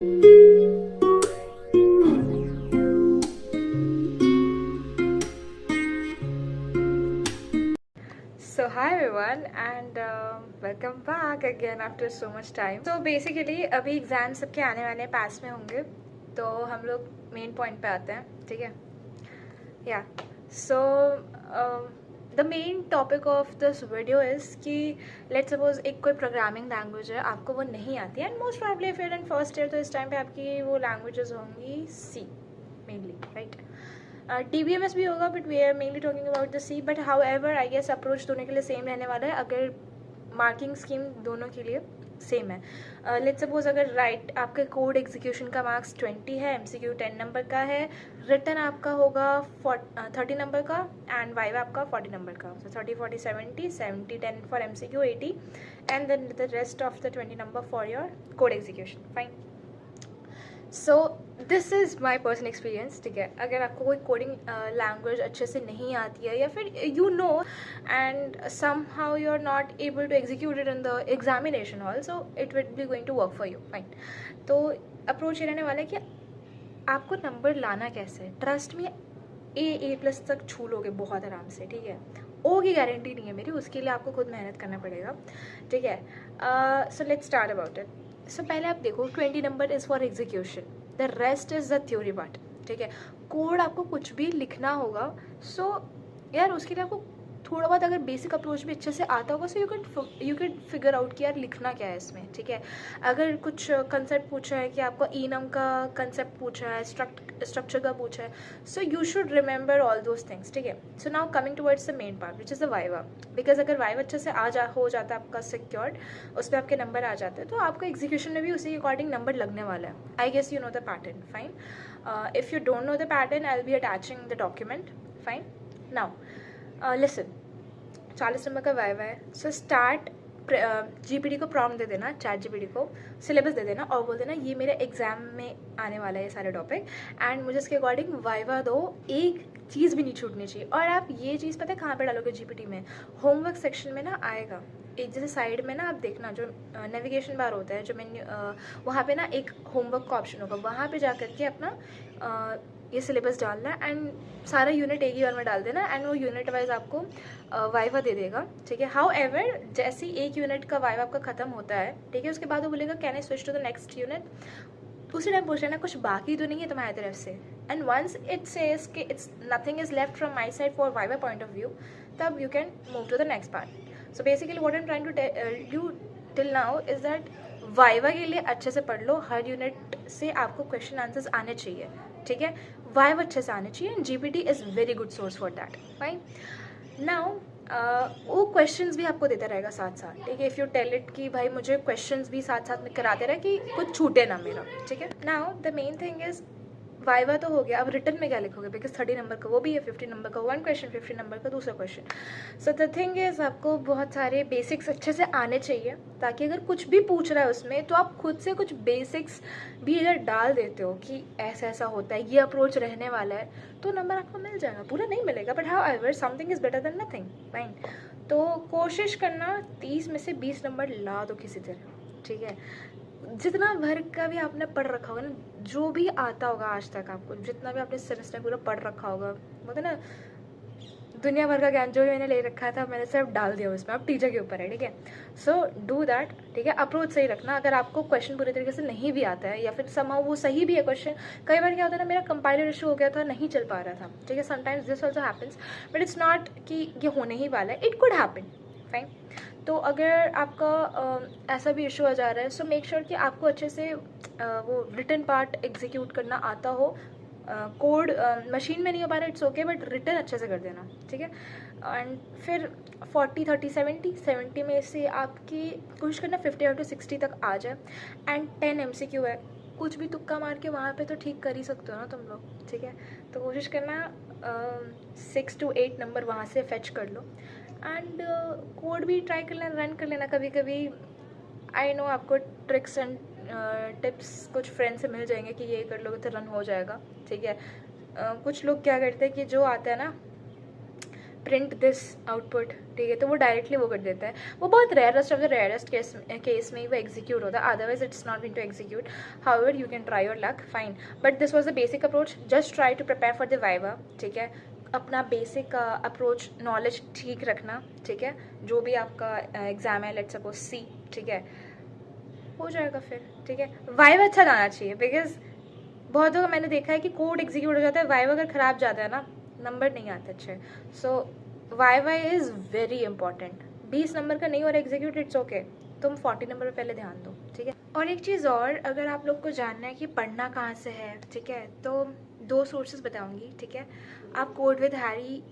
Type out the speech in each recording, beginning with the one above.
So hi everyone and welcome back again after so much time. So basically अभी exam सबके आने वाले हैं, पास में होंगे, तो हम लोग मेन पॉइंट पे आते हैं, ठीक है? या so the main topic of this video is कि लेट्स सपोज एक कोई प्रोग्रामिंग लैंग्वेज है, आपको वो नहीं आती है and most probably if you're in first year, तो इस टाइम पे आपकी वो लैंग्वेजेस होंगी सी मेनली, राइट? DBMS भी होगा, but we are mainly talking about the C. But however I guess approach दोनों के लिए सेम रहने वाला है, अगर मार्किंग स्कीम दोनों के लिए सेम है. लेट्स सपोज अगर राइट आपके कोड एग्जीक्यूशन का मार्क्स 20 है, MCQ 10 नंबर का है, रिटर्न आपका होगा 30 नंबर का एंड वाइव आपका 40 नंबर का. So 30 40 70 70 10 for MCQ 80 and then the rest of the 20 number for your code execution. Fine. So this is my personal experience, ठीक है? अगर आपको कोई कोडिंग लैंग्वेज अच्छे से नहीं आती है या फिर you know and somehow you are not able to execute it in the examination hall, so it will be going to work for you. Fine. तो अप्रोच ये रहने वाला है कि आपको नंबर लाना कैसे है. ट्रस्ट में A+ तक छू लोगे बहुत आराम से, ठीक है? ओ की गारंटी नहीं है मेरी, उसके लिए आपको खुद मेहनत करना पड़ेगा, ठीक है? So let's start about it. So पहले आप देखो 20 number is for execution, the rest is the theory part, ठीक है? कोड आपको कुछ भी लिखना होगा, सो यार उसके लिए आपको थोड़ा बहुत अगर बेसिक अप्रोच भी अच्छे से आता होगा, so you can figure out कि यार लिखना क्या है इसमें, ठीक है? अगर कुछ कंसेप्ट पूछा है कि आपको इनम का कंसेप्ट पूछा है, स्ट्रक्चर का पूछा है, so you should remember all those things, ठीक है? So now coming towards the main part which is the viva. Because अगर वाइवा अच्छे से हो जाता है आपका सिक्योर्ड, उस पर आपके नंबर आ जाते हैं, तो आपको एग्जीक्यूशन में भी उसी के अकॉर्डिंग नंबर लगने वाला है. I guess you know the pattern. Fine. If you don't know the pattern, I will be attaching the document. Fine. Now listen, 40 number का वाइवा है. सो स्टार्ट GPT को प्रॉम्प्ट दे देना, चैट GPT को syllabus दे देना और बोल देना ये मेरे एग्जाम में आने वाला है ये सारे टॉपिक, एंड मुझे इसके अकॉर्डिंग वाइवा दो, एक चीज़ भी नहीं छूटनी चाहिए. और आप ये चीज़ पता है कहाँ पे डालोगे GPT में? होमवर्क सेक्शन में ना आएगा एक, जैसे साइड में ना आप देखना जो नेविगेशन बार होता है, जो मेन्यू, वहाँ पे ना एक होमवर्क का ऑप्शन होगा, वहाँ पे जा करके अपना ये सिलेबस डालना एंड सारा यूनिट एक ही बार में डाल देना एंड वो यूनिट वाइज आपको वाइवा दे देगा, ठीक है? हाउ एवर जैसे ही एक यूनिट का वाइवा आपका खत्म होता है, ठीक है, उसके बाद वो बोलेगा can I switch to the next unit. उसी टाइम पूछ लेना कुछ बाकी तो नहीं है तुम्हारी तरफ से, एंड वंस इट सेज कि it's nothing is left from my side for viva point of view, तब you can move to the next part. So basically what I am trying to tell you till now is that viva के लिए अच्छे से पढ़ लो, हर unit से आपको question answers आने चाहिए, ठीक है? वाइवा अच्छे से आने चाहिए and GPT is very good source for that. Fine. Now वो क्वेश्चंस भी आपको देता रहेगा साथ साथ, ठीक है? इफ़ यू टेल इट कि भाई मुझे क्वेश्चंस भी साथ साथ में कराते रहे कि कुछ छूटे ना मेरा, ठीक है? Now the main thing is viva तो हो गया, अब रिटर्न में क्या लिखोगे? बिकॉज 30 नंबर का वो भी है, 50 नंबर का वन क्वेश्चन, 50 नंबर का दूसरा question. So the thing is आपको बहुत सारे बेसिक्स अच्छे से आने चाहिए, ताकि अगर कुछ भी पूछ रहा है उसमें तो आप खुद से कुछ बेसिक्स भी अगर डाल देते हो कि ऐसा ऐसा होता है, ये अप्रोच रहने वाला है, तो नंबर आपको मिल जाएगा. पूरा नहीं मिलेगा, but how ever something is better than nothing. Fine. तो कोशिश करना 30 में से 20 नंबर ला दो किसी तरह, ठीक है? जितना भर का भी आपने पढ़ रखा होगा ना, जो भी आता होगा आज तक आपको, जितना भी आपने सेमेस्टर पूरा पढ़ रखा होगा, बोलते ना दुनिया भर का ज्ञान जो भी मैंने ले रखा था मैंने सिर्फ डाल दिया उसमें, अब टीचर के ऊपर है, ठीक है? सो डू दैट, ठीक है? अप्रोच सही रखना. अगर आपको क्वेश्चन पूरी तरीके से नहीं भी आता है या फिर समहाउ वो सही भी है क्वेश्चन, कई बार क्या होता है ना, मेरा कंपाइलर इशू हो गया था, नहीं चल पा रहा था, ठीक है? Sometimes this also happens, but it's not कि ये होने ही वाला है, इट कुड हैपन. फाइन. तो अगर आपका ऐसा भी इशू आ जा रहा है, सो मेक श्योर कि आपको अच्छे से वो रिटन पार्ट एग्जीक्यूट करना आता हो. कोड मशीन में नहीं हो पा रहा, इट्स ओके, बट रिटन अच्छे से कर देना, ठीक है? एंड फिर 40 30 70 में से आपकी कोशिश करना 50 to 60 तक आ जाए. एंड 10 MCQ है, कुछ भी तुक्का मार के वहाँ पे तो ठीक कर ही सकते हो ना तुम लोग, ठीक है? तो कोशिश करना 6 to 8 नंबर वहाँ से फेच कर लो एंड कोड भी ट्राई कर लेना, रन कर लेना कभी कभी. आई नो आपको ट्रिक्स एंड टिप्स कुछ फ्रेंड से मिल जाएंगे कि ये कर लोगे तो रन हो जाएगा, ठीक है? कुछ लोग क्या करते हैं कि जो आता है ना प्रिंट दिस आउटपुट, ठीक है, तो वो डायरेक्टली वो कर देता है। वो बहुत rarest of the rarest case में ही वो एग्जीक्यूट होता है, otherwise it's not going to execute. However you can try your luck, fine, but this was the basic approach. Just try to prepare for the viva, ठीक है, अपना basic approach knowledge ठीक रखना, ठीक है, जो भी आपका एग्जाम है, लेट्स सपोज सी, ठीक है, हो जाएगा फिर, ठीक है। वाइवा अच्छा जाना चाहिए, बिकॉज बहुत लोग मैंने देखा है कि कोड एग्जीक्यूट हो जाता है, वाइवा अगर खराब जाता है ना, नंबर नहीं आते अच्छे। So viva is very important. 20 number का नहीं हो रहा एग्जीक्यूट, इट्स ओके, तुम 40 नंबर पर पहले ध्यान दो, ठीक है। और एक चीज़ और, अगर आप लोग को जानना है कि पढ़ना कहाँ से है, ठीक है, तो 2 सोर्सेज बताऊंगी, ठीक है। आप कोड विद हैरी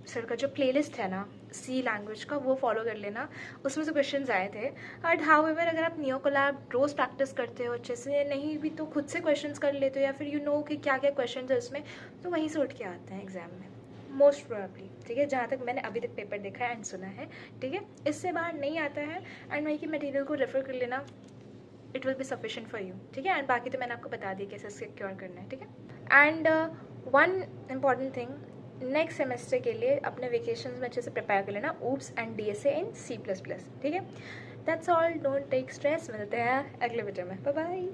सर का जो प्लेलिस्ट है ना सी लैंग्वेज का, वो फॉलो कर लेना, उसमें से क्वेश्चंस आए थे। बट हाउएवर अगर आप नियो कोलैब रोज़ प्रैक्टिस करते हो अच्छे से, नहीं भी तो खुद से क्वेश्चंस कर लेते हो, या फिर यू नो कि क्या क्या क्वेश्चंस है उसमें, तो वहीं से उठ के आते हैं एग्जाम में मोस्ट प्रोबेबली, ठीक है, जहाँ तक मैंने अभी तक पेपर देखा है एंड सुना है, ठीक है। इससे बाहर नहीं आता है, एंड वहीं की मटेरियल को रेफर कर लेना, it will be sufficient for you, ठीक है। एंड बाकी तो मैंने आपको बता दिया कैसे सिक्योर करना है, ठीक है। And one important thing, next semester के लिए अपने वेकेशन में अच्छे से प्रिपेयर कर लेना, OOPS and DSA in C++, ठीक है। That's all, don't take stress, मिलते हैं अगले वीडियो में, बाय बाय।